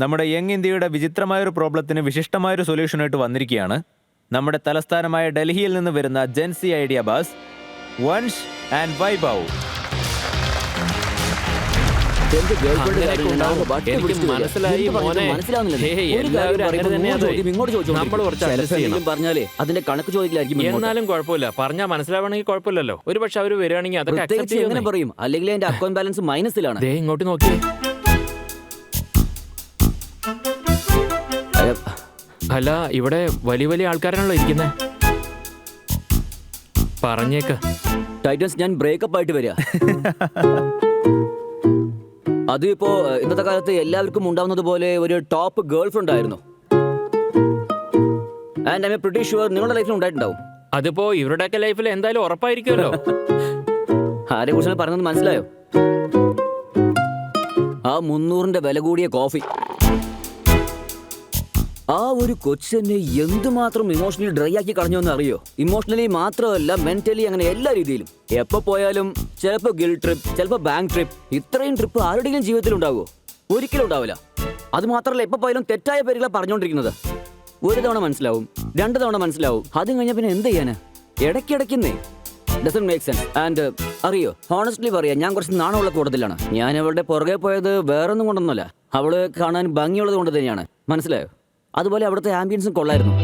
നമ്മുടെ യങ് ഇന്ത്യയുടെ വിചിത്രമായൊരു പ്രോബ്ലത്തിന് വിശിഷ്ടമായൊരു സൊല്യൂഷനായിട്ട് വന്നിരിക്കുകയാണ്. നമ്മുടെ തലസ്ഥാനമായ ഡൽഹിയിൽ നിന്ന് വരുന്ന ജെൻസി ഐഡിയ ബാസ് വൻഷ് ആൻഡ് വൈഭവ്. പറഞ്ഞാലേ അതിന്റെ കണക്ക് ചോദിക്കില്ലായിരിക്കും. എന്നാലും കുഴപ്പമില്ല, പറഞ്ഞാൽ മനസ്സിലാവണമെങ്കിൽ കുഴപ്പമില്ലല്ലോ. ഒരു പക്ഷെ അവര് വരികയാണെങ്കിൽ അതൊക്കെ എങ്ങനെ പറയും? അല്ലെങ്കിൽ എന്റെ അക്കൗണ്ട് ബാലൻസ് മൈനസിലാണ്. ഇങ്ങോട്ട് നോക്കിയേ. അല്ല, ഇവിടെ വലിയ വലിയ ആൾക്കാരാണല്ലോ ഇരിക്കുന്നത്. പറഞ്ഞേക്ക് ടൈറ്റൻസ്, ഞാൻ ബ്രേക്കപ്പ് ആയിട്ട് വരിക. അത് ഇപ്പോ ഇന്നത്തെ കാലത്ത് എല്ലാവർക്കും ഉണ്ടാവുന്നത് പോലെ ഒരു ടോപ്പ് ഗേൾ ഫ്രണ്ട് ആയിരുന്നു. And I M pretty sure നിങ്ങളുടെ ലൈഫിൽ ഉണ്ടായിട്ടുണ്ടാവും. അതിപ്പോ ഇവരുടെയൊക്കെ ലൈഫിൽ എന്തായാലും ഉറപ്പായിരിക്കുമല്ലോ. ആരെ കുറിച്ചാണ് പറഞ്ഞത് മനസ്സിലായോ? ആ 300ന്റെ വില കൂടിയ കോഫി. ആ ഒരു കൊച്ചെന്നെ എന്തുമാത്രം ഇമോഷണലി ഡ്രൈ ആക്കി കളഞ്ഞു എന്ന് അറിയോ? ഇമോഷണലി മാത്രമല്ല, മെന്റലി, അങ്ങനെ എല്ലാ രീതിയിലും. എപ്പോ പോയാലും ചിലപ്പോ ഗിൽ ട്രിപ്പ്, ചിലപ്പോ ബാങ്ക് ട്രിപ്പ്. ഇത്രയും ട്രിപ്പ് ആരുടെയും ജീവിതത്തിൽ ഉണ്ടാവുമോ? ഒരിക്കലും ഉണ്ടാവില്ല. അത് മാത്രമല്ല, എപ്പോ പോയാലും തെറ്റായ പേരുകളാണ് പറഞ്ഞുകൊണ്ടിരിക്കുന്നത്. ഒരു തവണ മനസ്സിലാവും, 2 തവണ മനസ്സിലാവും, അതും കഴിഞ്ഞാൽ പിന്നെ എന്ത് ചെയ്യാന്? ഇടയ്ക്കിടയ്ക്കുന്നേ ഡസന്റ് മേക്ക് സെൻസ്. ആൻഡ് അറിയോ, ഹോണസ്റ്റ്ലി പറയാം, ഞാൻ കുറച്ച് നാണമുള്ള കൂടുതലാണ്. ഞാൻ അവളുടെ പുറകെ പോയത് വേറൊന്നും കൊണ്ടൊന്നുമല്ല, അവള് കാണാൻ ഭംഗിയുള്ളത് കൊണ്ട് തന്നെയാണ്. മനസ്സിലായോ? അതുപോലെ അവിടുത്തെ ആംബിയൻസും കൊള്ളായിരുന്നു.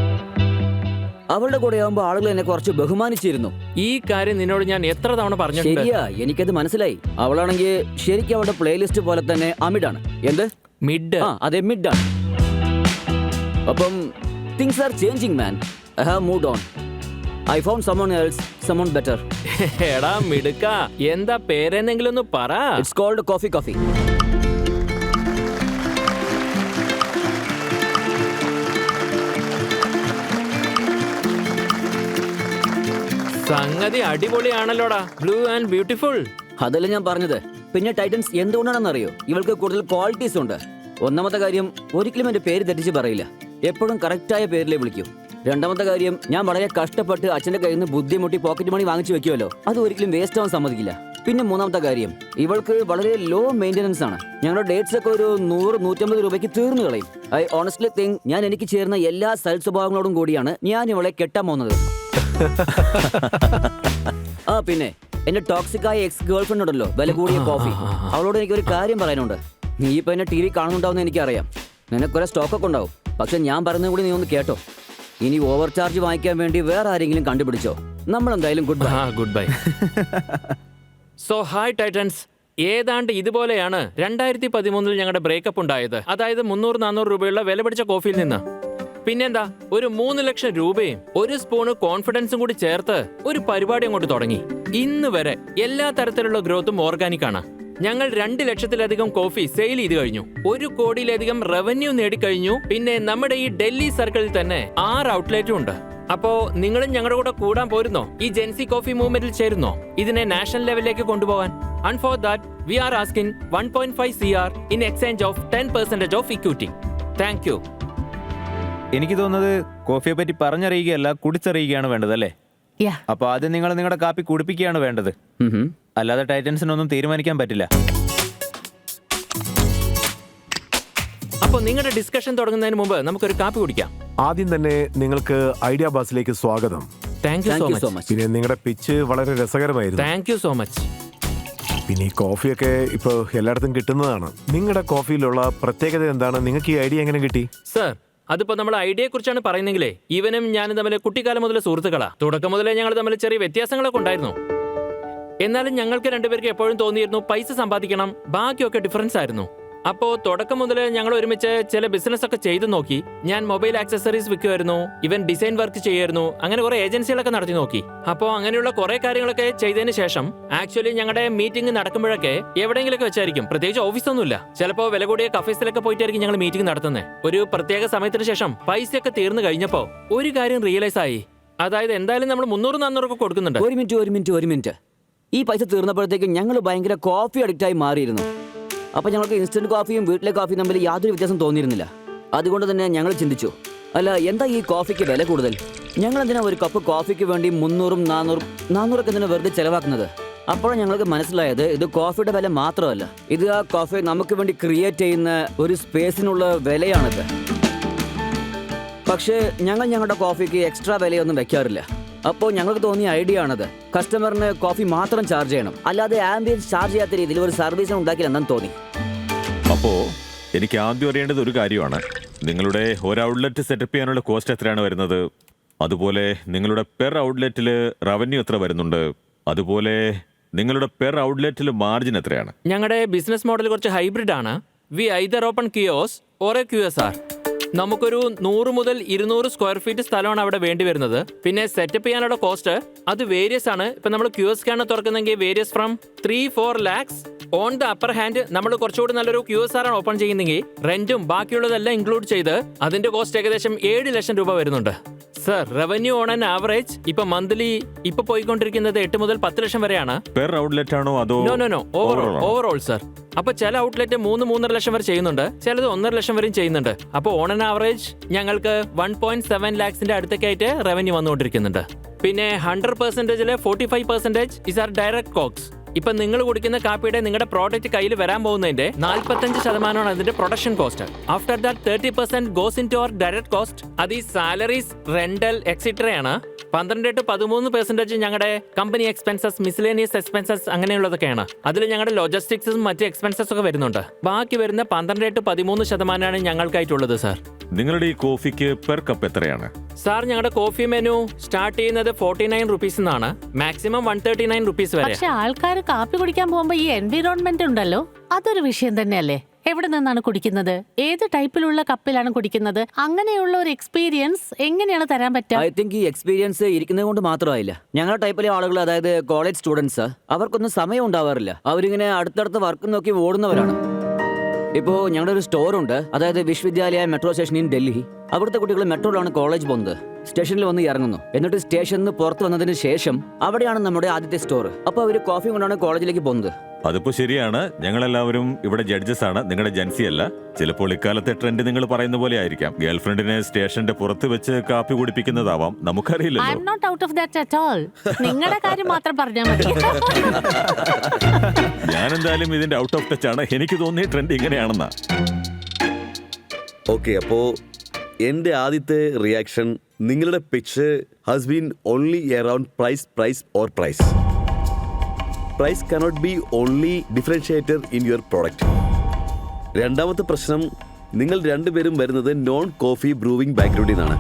അവളുടെ കൂടെ ആവുമ്പോൾ ആളുകൾ എന്നെ കുറച്ച് ബഹുമാനിച്ചിരുന്നു. ഈ കാര്യം നിന്നോട് ഞാൻ എത്ര തവണ പറഞ്ഞു? ശരിയാ, എനിക്കത് മനസ്സിലായി. അവളാണെങ്കിൽ ശരിക്കും അവളുടെ പ്ലേലിസ്റ്റ് പോലെ തന്നെ അമിഡാണ്. എന്ത് മിഡ്? അതെ, മിഡാണ്. അപ്പം things are changing man. I have moved on. I found someone else, someone better. എടാ മിടുക്ക, എന്താ പേരെന്നെങ്കിലും ഒന്ന് പറ. It's cold coffee. സംഗതി അടിപൊളിയാണല്ലോടാ. Blue and beautiful. അതല്ല ഞാൻ പറഞ്ഞത്. പിന്നെ ടൈറ്റൻസ് എന്തുകൊണ്ടാണെന്ന് അറിയോ? ഇവൾക്ക് കൂടുതൽ ക്വാളിറ്റീസ് ഉണ്ട്. ഒന്നാമത്തെ കാര്യം, ഒരിക്കലും എന്റെ പേര് തെറ്റിച്ച് പറയില്ല. എപ്പോഴും കറക്റ്റായ പേരിലേ വിളിക്കൂ. രണ്ടാമത്തെ കാര്യം, ഞാൻ വളരെ കഷ്ടപ്പെട്ട് അച്ഛന്റെ കയ്യിൽ നിന്ന് ബുദ്ധിമുട്ടി പോക്കറ്റ് മണി വാങ്ങിച്ചു വെക്കുമല്ലോ, അത് ഒരിക്കലും വേസ്റ്റ് ആവാൻ സമ്മതിക്കില്ല. പിന്നെ മൂന്നാമത്തെ കാര്യം, ഇവൾക്ക് വളരെ ലോ മെയിൻ്റനൻസ് ആണ്. ഞങ്ങളുടെ ഡേറ്റ്സ് ഒക്കെ ഒരു 100-150 രൂപയ്ക്ക് തീർന്നു കളയും. ഐ ഓണസ്റ്റ്ലി തിങ്ക് ഞാൻ എനിക്ക് ചേർന്ന എല്ലാ സ്വഭാവങ്ങളോടും കൂടിയാണ് ഞാൻ ഇവളെ കെട്ടാൻ പോകുന്നത്. പിന്നെ എന്റെ ടോക്സിക് ആയ എക്സ് ഗേൾ ഫ്രണ്ട് ഉണ്ടല്ലോ, വില കൂടിയ കോഫി, അവളോട് എനിക്ക് ഒരു കാര്യം പറയാനുണ്ട്. നീ ഇപ്പൊ എന്നെ TV കാണുന്നുണ്ടാവുന്ന എനിക്കറിയാം. നിനക്കൊരു സ്റ്റോക്കൊക്കെ ഉണ്ടാവും. പക്ഷെ ഞാൻ പറയുന്നത് കൂടി നീ ഒന്ന് കേട്ടോ. ഇനി ഓവർ ചാർജ് വാങ്ങിക്കാൻ വേണ്ടി വേറെ ആരെങ്കിലും കണ്ടുപിടിച്ചോ. നമ്മൾ എന്തായാലും good bye. So hi Titans. ഏതാണ്ട് ഇതുപോലെയാണ് 2013 ഞങ്ങളുടെ ബ്രേക്കപ്പ് ഉണ്ടായത്. അതായത് 300-400 രൂപയുള്ള വില പിടിച്ച കോഫിയിൽ നിന്ന്. പിന്നെന്താ, ഒരു 3 ലക്ഷം രൂപയും 1 സ്പൂണ് കോൺഫിഡൻസും കൂടി ചേർത്ത് ഒരു പരിപാടി അങ്ങോട്ട് തുടങ്ങി. ഇന്ന് വരെ എല്ലാ തരത്തിലുള്ള ഗ്രോത്തും ഓർഗാനിക് ആണ്. ഞങ്ങൾ 2 ലക്ഷത്തിലധികം കോഫി സെയിൽ ചെയ്ത് കഴിഞ്ഞു. 1 കോടിയിലധികം റവന്യൂ നേടിക്കഴിഞ്ഞു. പിന്നെ നമ്മുടെ ഈ ഡൽഹി സർക്കിളിൽ തന്നെ 6 ഔട്ട്ലെറ്റും ഉണ്ട്. അപ്പോ നിങ്ങളും ഞങ്ങളുടെ കൂടെ കൂടാൻ പോരുന്നോ? ഈ ജെൻസി കോഫി മൂവ്മെന്റിൽ ചേരുന്നോ? ഇതിനെ നാഷണൽ ലെവലിലേക്ക് കൊണ്ടുപോകാൻ. And for that we R asking 1.5 CR in exchange of 10% of equity. Thank you. എനിക്ക് തോന്നുന്നത് കോഫിയെ പറ്റി പറഞ്ഞറിയുകയല്ല, കുടിച്ചറിയുകയാണ് വേണ്ടത്, അല്ലേ? അപ്പൊ ആദ്യം നിങ്ങൾ നിങ്ങളുടെ കാപ്പി കുടിപ്പിക്കുകയാണ് വേണ്ടത്. അല്ലാതെ ടൈറ്റൻസിനൊന്നും തീരുമാനിക്കാൻ പറ്റില്ല. അപ്പൊ നിങ്ങളുടെ ഡിസ്കഷൻ തുടങ്ങുന്നതിന് മുമ്പ് നമുക്കൊരു കാപ്പി കുടിക്കാം. ആദ്യം തന്നെ നിങ്ങൾക്ക് ഐഡിയ ബാസിലേക്ക് സ്വാഗതം. Thank you so much. പിന്നെ നിങ്ങളുടെ പിച്ച് വളരെ രസകരമായിരുന്നു. Thank you so much. പിന്നെ ഈ കോഫിയൊക്കെ ഇപ്പൊ എല്ലായിടത്തും കിട്ടുന്നതാണ്. നിങ്ങളുടെ കോഫിയിലുള്ള പ്രത്യേകത എന്താണ്? നിങ്ങൾക്ക് ഈ ഐഡിയ എങ്ങനെ കിട്ടി? സർ, അതിപ്പോ നമ്മൾ ഐഡിയയെ കുറിച്ചാണ് പറയുന്നെങ്കിലേ, ഇവനും ഞാനും തമ്മിൽ കുട്ടിക്കാലം മുതൽ സുഹൃത്തുക്കളാ. തുടക്കം മുതലേ ഞങ്ങൾ തമ്മിൽ ചെറിയ വ്യത്യാസങ്ങളൊക്കെ ഉണ്ടായിരുന്നു. എന്നാലും ഞങ്ങൾക്ക് രണ്ടുപേർക്ക് എപ്പോഴും തോന്നിയിരുന്നു പൈസ സമ്പാദിക്കണം, ബാക്കിയൊക്കെ ഡിഫറൻസ് ആയിരുന്നു. അപ്പോ തുടക്കം മുതൽ ഞങ്ങൾ ഒരുമിച്ച് ചില ബിസിനസ് ഒക്കെ ചെയ്തു നോക്കി. ഞാൻ മൊബൈൽ ആക്സസറീസ് വിൽക്കുമായിരുന്നു, ഇവൻ ഡിസൈൻ വർക്ക് ചെയ്യായിരുന്നു, അങ്ങനെ കുറെ ഏജൻസികളൊക്കെ നടത്തി നോക്കി. അപ്പോ അങ്ങനെയുള്ള കുറെ കാര്യങ്ങളൊക്കെ ചെയ്തതിന് ശേഷം ആക്ച്വലി ഞങ്ങളുടെ മീറ്റിംഗ് നടക്കുമ്പോഴൊക്കെ എവിടെയെങ്കിലൊക്കെ വെച്ചായിരിക്കും, പ്രത്യേകിച്ച് ഓഫീസൊന്നുമില്ല. ചിലപ്പോൾ വില കൂടിയ കഫേസിലൊക്കെ പോയിട്ടായിരിക്കും ഞങ്ങൾ മീറ്റിംഗ് നടത്തുന്നത്. ഒരു പ്രത്യേക സമയത്തിന് ശേഷം പൈസയൊക്കെ തീർന്നു കഴിഞ്ഞപ്പോ ഒരു കാര്യം റിയലൈസ് ആയി. അതായത് എന്തായാലും നമ്മൾ 300-400 ഒക്കെ കൊടുക്കുന്നുണ്ട്. ഒരു മിനിറ്റ്. ഈ പൈസ തീർന്നപ്പോഴത്തേക്കും ഞങ്ങൾ ഭയങ്കര കോഫി അഡിക്റ്റായി മാറിയിരുന്നു. അപ്പൊ ഞങ്ങൾക്ക് ഇൻസ്റ്റന്റ് കോഫിയും വീട്ടിലെ കോഫിയും തമ്മിൽ യാതൊരു വ്യത്യാസം തോന്നിയിരുന്നില്ല. അതുകൊണ്ട് തന്നെ ഞങ്ങൾ ചിന്തിച്ചു, അല്ല എന്താ ഈ കോഫിക്ക് വില കൂടുതൽ? ഞങ്ങൾ എന്തിനാ ഒരു കപ്പ് കോഫിക്ക് വേണ്ടി 300-400 എന്തിനാ വെറുതെ ചെലവാക്കുന്നത്? അപ്പോഴാണ് ഞങ്ങൾക്ക് മനസ്സിലായത് ഇത് കോഫിയുടെ വില മാത്രമല്ല, ഇത് ആ കോഫി നമുക്ക് വേണ്ടി ക്രിയേറ്റ് ചെയ്യുന്ന ഒരു സ്പേസിനുള്ള വിലയാണിത്. പക്ഷേ ഞങ്ങൾ ഞങ്ങളുടെ കോഫിക്ക് എക്സ്ട്രാ വിലയൊന്നും വെക്കാറില്ല. അപ്പോൾ ഞങ്ങൾക്ക് തോന്നിയ ഐഡിയ ആണത്. കസ്റ്റമറിന് കോഫി മാത്രം ചാർജ് ചെയ്യണം, അല്ലാതെ ആംബിയൻസ് ചാർജ് ചെയ്യാത്ത രീതിയിൽ ഒരു സർവീസ് ഉണ്ടാക്കില്ലെന്നു തോന്നി. അപ്പോ എനിക്ക് ആദ്യം അറിയേണ്ടത് ഒരു കാര്യമാണ്. നിങ്ങളുടെ ഒരു ഔട്ട്ലെറ്റ് സെറ്റപ്പ് ചെയ്യാനുള്ള കോസ്റ്റ് എത്രയാണ് വരുന്നത്? അതുപോലെ നിങ്ങളുടെ പെർ ഔട്ട്ലെറ്റിൽ റവന്യൂ എത്ര വരുന്നുണ്ട്? അതുപോലെ നിങ്ങളുടെ പെർ ഔട്ട്ലെറ്റിൽ മാർജിൻ എത്രയാണ്? ഞങ്ങളുടെ ബിസിനസ് മോഡൽ കുറച്ച് ഹൈബ്രിഡ് ആണ്. We either open kiosk or a QSR. നമുക്കൊരു 100 മുതൽ 200 സ്ക്വയർ ഫീറ്റ് സ്ഥലമാണ് അവിടെ വേണ്ടി വരുന്നത്. പിന്നെ സെറ്റപ്പ് ചെയ്യാനുള്ള കോസ്റ്റ് അത് വേരിയസ് ആണ്. ഇപ്പൊ നമ്മൾ QSK തുറക്കുന്നെങ്കിൽ various from 3-4 lakhs. On the upper hand നമ്മൾ കുറച്ചുകൂടി നല്ലൊരു QSR ആണ് ഓപ്പൺ ചെയ്യുന്നെങ്കിൽ റെന്റും ബാക്കിയുള്ളതെല്ലാം ഇൻക്ലൂഡ് ചെയ്ത് അതിന്റെ കോസ്റ്റ് ഏകദേശം 7 ലക്ഷം രൂപ വരുന്നുണ്ട്. Sir, revenue on an average ഇപ്പൊ മന്ത്ലി ഇപ്പൊ പോയിക്കൊണ്ടിരിക്കുന്നത് 8 മുതൽ 10 ലക്ഷം വരെയാണ്. പെർ ഔട്ട്ലെറ്റ് ആണോ അതോ? No overall sir. അപ്പൊ ചില ഔട്ട്ലെറ്റ് 3-3.5 ലക്ഷം വരെ ചെയ്യുന്നുണ്ട്, ചിലത് 1.5 ലക്ഷം വരെയും ചെയ്യുന്നുണ്ട്. അപ്പോൾ ഓൺ ആൻ ആവറേജ് ഞങ്ങൾക്ക് 1.7 ലാക്സിന്റെ അടുത്തൊക്കെ ആയിട്ട് റവന്യൂ വന്നുകൊണ്ടിരിക്കുന്നുണ്ട്. പിന്നെ 100%-ല് 45% ഇസ് ആർ ഡയറക്ട് കോക്സ്. ഇപ്പൊ നിങ്ങൾ കുടിക്കുന്ന കാപ്പിയുടെ നിങ്ങളുടെ പ്രോഡക്റ്റ് കയ്യിൽ വരാൻ പോകുന്നതിന്റെ 45% അതിന്റെ production cost. After that 30% goes into our direct cost. അത് ഈ സാലറീസ്, റെന്റൽ എക്സെട്രയാണ്. 12-13% ഞങ്ങളുടെ കമ്പനി എക്സ്പെൻസസ്, മിസ്ലേനിയസ് എക്സ്പെൻസസ് അങ്ങനെയുള്ളതൊക്കെയാണ്. അതിൽ ഞങ്ങളുടെ ലോജിസ്റ്റിക്സും മറ്റ് എക്സ്പെൻസസ് ഒക്കെ വരുന്നുണ്ട്. ബാക്കി വരുന്ന 12-13% ഞങ്ങൾക്കായിട്ടുള്ളത് സാർ. നിങ്ങളുടെ ഈ കോഫിക്ക് പെർ കപ്പ് എത്രയാണ്? സാർ, ഞങ്ങളുടെ കോഫി മെനു സ്റ്റാർട്ട് ചെയ്യുന്നത് 49 റുപ്പീസ് എന്നാണ്, മാക്സിമം 139 റുപ്പീസ് വരെ. പക്ഷെ ആൾക്കാർ കാപ്പി കുടിക്കാൻ പോകുമ്പോ ഈ എൻവിറോൺമെന്റ് ഉണ്ടല്ലോ, അതൊരു വിഷയം തന്നെയല്ലേ? എവിടെ നിന്നാണ് കുടിക്കുന്നത്, ഏത് ടൈപ്പിലുള്ള കപ്പിലാണ് കുടിക്കുന്നത്, അങ്ങനെയുള്ള ഒരു എക്സ്പീരിയൻസ് എങ്ങനെയാണ് തരാൻ പറ്റുക? ഐ തിങ്ക് ഈ എക്സ്പീരിയൻസ് ഇരിക്കുന്നത് കൊണ്ട് മാത്രമായില്ല. ഞങ്ങളുടെ ടൈപ്പിലെ ആളുകൾ, അതായത് കോളേജ് സ്റ്റുഡൻസ്, അവർക്കൊന്നും സമയം ഉണ്ടാവാറില്ല. അവരിങ്ങനെ അടുത്തടുത്ത് വർക്ക് നോക്കി ഓടുന്നവരാണ്. ഇപ്പോൾ ഞങ്ങളുടെ ഒരു സ്റ്റോറുണ്ട്, അതായത് വിശ്വവിദ്യാലയ മെട്രോ സ്റ്റേഷൻ ഇൻ ഡൽഹി. അവിടുത്തെ കുട്ടികൾ മെട്രോയിലാണ് കോളേജ് പോകുന്നത്. സ്റ്റേഷനിൽ വന്ന് ഇറങ്ങുന്നു, എന്നിട്ട് സ്റ്റേഷനിൽ നിന്ന് പുറത്ത് വന്നതിന് ശേഷം അവിടെയാണ് നമ്മുടെ ആദ്യത്തെ സ്റ്റോർ. അപ്പോൾ അവർ കോഫി കൊണ്ടാണ് കോളേജിലേക്ക് പോകുന്നത്. അതിപ്പോ ശരിയാണ്. ഞങ്ങളെല്ലാവരും ഇവിടെ ജഡ്ജസ് ആണ്, നിങ്ങളുടെ ജൻസി അല്ല. ചിലപ്പോൾ ഇക്കാലത്തെ ട്രെൻഡ് നിങ്ങൾ പറയുന്ന പോലെ ആയിരിക്കാം. ഗേൾഫ്രണ്ടിനെ സ്റ്റേഷന്റെ പുറത്ത് വെച്ച് കാപ്പി കുടിപ്പിക്കുന്നതാവാം, ഐ നമുക്കറിയില്ലല്ലോ. Am not out of that at all. നിങ്ങളുടെ കാര്യം മാത്രം പറഞ്ഞാൽ മതി. ഞാൻ എന്തായാലും ഇതിന്റെ ഔട്ട് ഓഫ് ടച്ച് ആണ്. എനിക്ക് തോന്നിയ ട്രെൻഡ് ഇങ്ങനെയാണെന്നാ. ഓക്കെ, അപ്പോൾ എൻ്റെ ആദ്യത്തെ റിയാക്ഷൻ, നിങ്ങളുടെ pitch has been only around price price or price. Price cannot be only differentiator in your product. രണ്ടാമത്തെ പ്രശ്നം, നിങ്ങൾ രണ്ടുപേരും വരുന്നത് നോൺ കോഫി ബ്രൂവിംഗ് ബാക്ക്ഗ്രൗണ്ടിൽ നിന്നാണ്.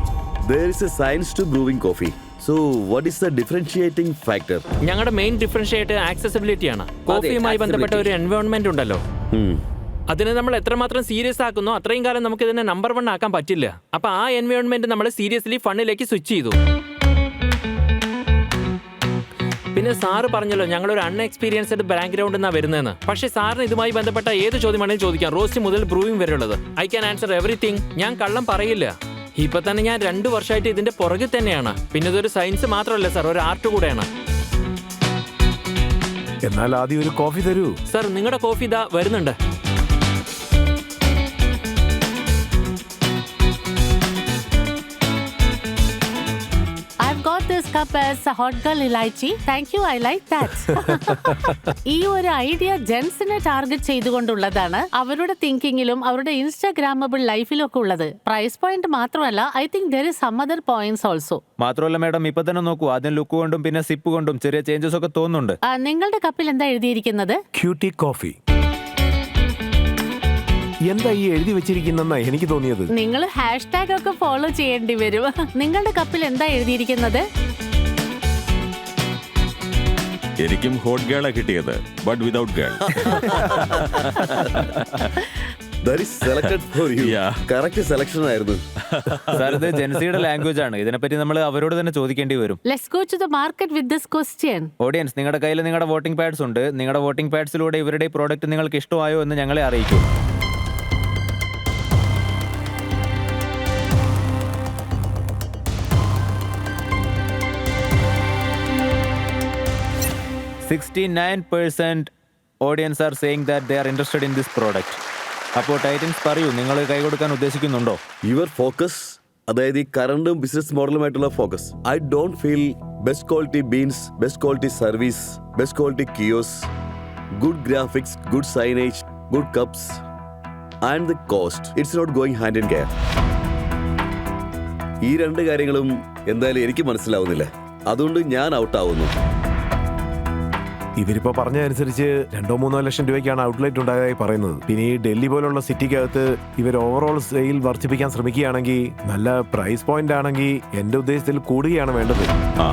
There is a science to brewing coffee. So what is the differentiating factor? ഞങ്ങളുടെ main differentiate accessibility ആണ്. കോഫിയുമായി ബന്ധപ്പെട്ട ഒരു എൻവയോൺമെന്റ് ഉണ്ടല്ലോ, അതിനെ നമ്മൾ എത്രമാത്രം സീരിയസ് ആക്കുന്നോ അത്രയും കാലം നമുക്ക് ഇതിനെ നമ്പർ 1 ആക്കാൻ പറ്റില്ല. അപ്പൊ ആ എൻവയോൺമെന്റ് നമ്മൾ സീരിയസ്ലി ഫണ്ണിലേക്ക് സ്വിച്ച് ചെയ്തു. പിന്നെ സാറ് പറഞ്ഞല്ലോ ഞങ്ങളൊരു അൺഎക്സ്പീരിയൻസ്ഡ് ബാക്ക്ഗ്രൗണ്ട് എന്നാ വരുന്നതെന്ന്. പക്ഷേ സാറിന് ഇതുമായി ബന്ധപ്പെട്ട ഏത് ചോദ്യമാണെങ്കിലും ചോദിക്കാം, റോസ്റ്റ് മുതൽ ബ്രൂവിംഗ് വരെ ഉള്ളത്. I can answer everything. ഞാൻ കള്ളം പറയില്ല. ഇപ്പൊ തന്നെ ഞാൻ 2 വർഷമായിട്ട് ഇതിന്റെ പുറകിൽ തന്നെയാണ്. പിന്നെ ഇതൊരു സയൻസ് മാത്രമല്ല സാർ, ഒരു ആർട്ട് കൂടെയാണ്. എന്നാൽ ആദ്യം ഒരു കോഫി തരൂ. സാർ, നിങ്ങളുടെ കോഫി ഇതാ വരുന്നുണ്ട്. I've got this cup as a hot girl elaichi. Thank you, I like that. ഈ ഒരു ഐഡിയ ജെൻസിനെ ടാർഗറ്റ് ചെയ്തുകൊണ്ടുള്ളതാണ്. അവരുടെ തിങ്കിങ്ങിലും അവരുടെ ഇൻസ്റ്റാഗ്രാമബിൾ ലൈഫിലും ഒക്കെ ഉള്ളത്. പ്രൈസ് പോയിന്റ് മാത്രമല്ല, I think there is some other points also. മാത്രമല്ല മാഡം, ഇപ്പൊ തന്നെ നോക്കൂ, ആദ്യം ലുക്ക് കൊണ്ടും പിന്നെ സിപ്പ് കൊണ്ടും ചെറിയ ചേഞ്ചസ് ഒക്കെ തോന്നുന്നുണ്ട്. നിങ്ങളുടെ കപ്പിൽ എന്താ എഴുതിയിരിക്കുന്നത്? Cutie coffee. എന്താ ഈ എഴുതി വെച്ചിരിക്കുന്നെന്നാ എനിക്ക് തോന്നിയത്. നിങ്ങൾ ഹാഷ്ടാഗ് ഒക്കെ ഫോളോ ചെയ്യേണ്ടി വരും. നിങ്ങളുടെ കപ്പിൽ എന്താ എഴുതിയിരിക്കുന്നത്? എനിക്കും ഹോട്ട് ഗേളാ കിട്ടിയത്, but without girl. That is selected for you. Yeah. Correct selection ആയിരുന്നു. സാർ, ഇത് ജെൻസിയുടെ ലാംഗ്വേജ് ആണ്. ഇതിനെപ്പറ്റി നമ്മൾ അവരോട് തന്നെ ചോദിക്കേണ്ടി വരും. Let's go to the market with this question. Audience, നിങ്ങളുടെ കയ്യിൽ നിങ്ങളുടെ വോട്ടിംഗ് പാഡ്സ് ഉണ്ട്. നിങ്ങളുടെ വോട്ടിംഗ് പാഡ്സിലൂടെ ഇവരുടെ പ്രോഡക്റ്റ് നിങ്ങൾക്ക് ഇഷ്ടമായോ എന്ന് ഞങ്ങളെ അറിയിക്കൂ. Audience are saying that they are interested in this product. അപ്പോൾ ടൈറ്റൻസ് പറയൂ, നിങ്ങൾ കൈ കൊടുക്കാൻ ഉദ്ദേശിക്കുന്നുണ്ടോ? യുവർ ഫോക്കസ്, അതായത് ഈ കറണ്ടും ബിസിനസ് മോഡലുമായിട്ടുള്ള focus, I don't feel best quality beans, best quality service, best quality kiosks, good graphics, good signage, good cups, and the cost. It's not going hand in hand. ഈ രണ്ട് കാര്യങ്ങളും എന്തായാലും എനിക്ക് മനസ്സിലാവുന്നില്ല. അതുകൊണ്ട് ഞാൻ ഔട്ടാവുന്നു. ഇവരിപ്പോ പറഞ്ഞതനുസരിച്ച് 2-3 ലക്ഷം രൂപയ്ക്കാണ് ഔട്ട്ലെറ്റ് ഉണ്ടായതായി പറയുന്നത്. പിന്നെ ഈ ഡൽഹി പോലുള്ള സിറ്റിക്കകത്ത് ഇവർ ഓവറോൾ സെയിൽ വർദ്ധിപ്പിക്കാൻ ശ്രമിക്കുകയാണെങ്കിൽ, നല്ല പ്രൈസ് പോയിന്റ് ആണെങ്കിൽ എന്റെ ഉദ്ദേശത്തിൽ കൂടുകയാണ് വേണ്ടത്. ആ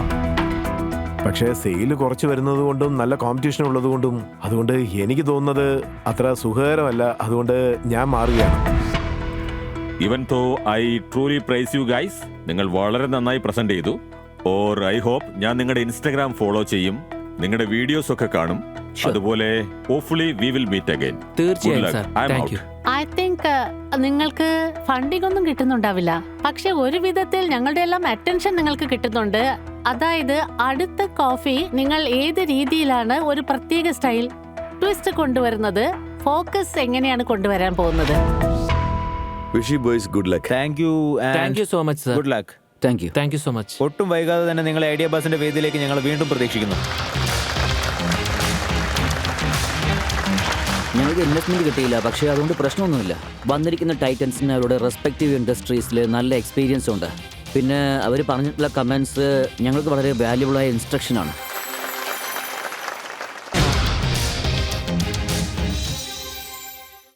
പക്ഷേ സെയിൽ കുറച്ച് വരുന്നത് കൊണ്ടും നല്ല കോമ്പറ്റീഷൻ ഉള്ളത് കൊണ്ടും അതുകൊണ്ട് എനിക്ക് തോന്നുന്നത് അത്ര സുഖകരമല്ല. അതുകൊണ്ട് ഞാൻ മാറുകയാണ്. Even though I truly praise you guys, നിങ്ങൾ വളരെ നന്നായി പ്രസന്റ് ചെയ്തു. ഓർ ഐ ഹോപ്പ് ഞാൻ നിങ്ങളുടെ ഇൻസ്റ്റഗ്രാം ഫോളോ ചെയ്യും, നിങ്ങളുടെ വീഡിയോസ് ഒക്കെ കാണും. അതുപോലെ hopefully we will meet again. തീർച്ചയായും sir, thank you. I think നിങ്ങൾക്ക് ഫണ്ടിംഗ് ഒന്നും കിട്ടുന്നുണ്ടാവില്ല, പക്ഷെ ഒരു വിധത്തിൽ ഞങ്ങളുടെ എല്ലാം അറ്റൻഷൻ നിങ്ങൾക്ക് കിട്ടുന്നുണ്ട്. അതായത് അടുത്ത കോഫി നിങ്ങൾ ഏത് രീതിയിലാണ് ഒരു പ്രത്യേക സ്റ്റൈൽ ട്വിസ്റ്റ് കൊണ്ടുവരുന്നത്, ഫോക്കസ് എങ്ങനെയാണ് കൊണ്ടുവരാൻ പോകുന്നത്. Wish you boys good luck. Thank you thank you so much sir. Good luck. Thank you. Thank you so much. ഒട്ടും വൈകാതെ തന്നെ നിങ്ങളെ ഐഡിയ ബസിന്റെ വേദിയിലേക്ക് ഞങ്ങൾ വീണ്ടും പ്രതീക്ഷിക്കുന്നു. ഞങ്ങൾക്ക് ഇൻവെസ്റ്റ്മെന്റ് കിട്ടിയില്ല, പക്ഷേ അതുകൊണ്ട് പ്രശ്നമൊന്നുമില്ല. വന്നിരിക്കുന്ന ടൈറ്റൻസിന് അവരുടെ റെസ്പെക്റ്റീവ് ഇൻഡസ്ട്രീസിൽ നല്ല എക്സ്പീരിയൻസ് ഉണ്ട്. പിന്നെ അവർ പറഞ്ഞിട്ടുള്ള കമൻസ് ഞങ്ങൾക്ക് വളരെ വാല്യുബിളായ ഇൻസ്ട്രക്ഷനാണ്.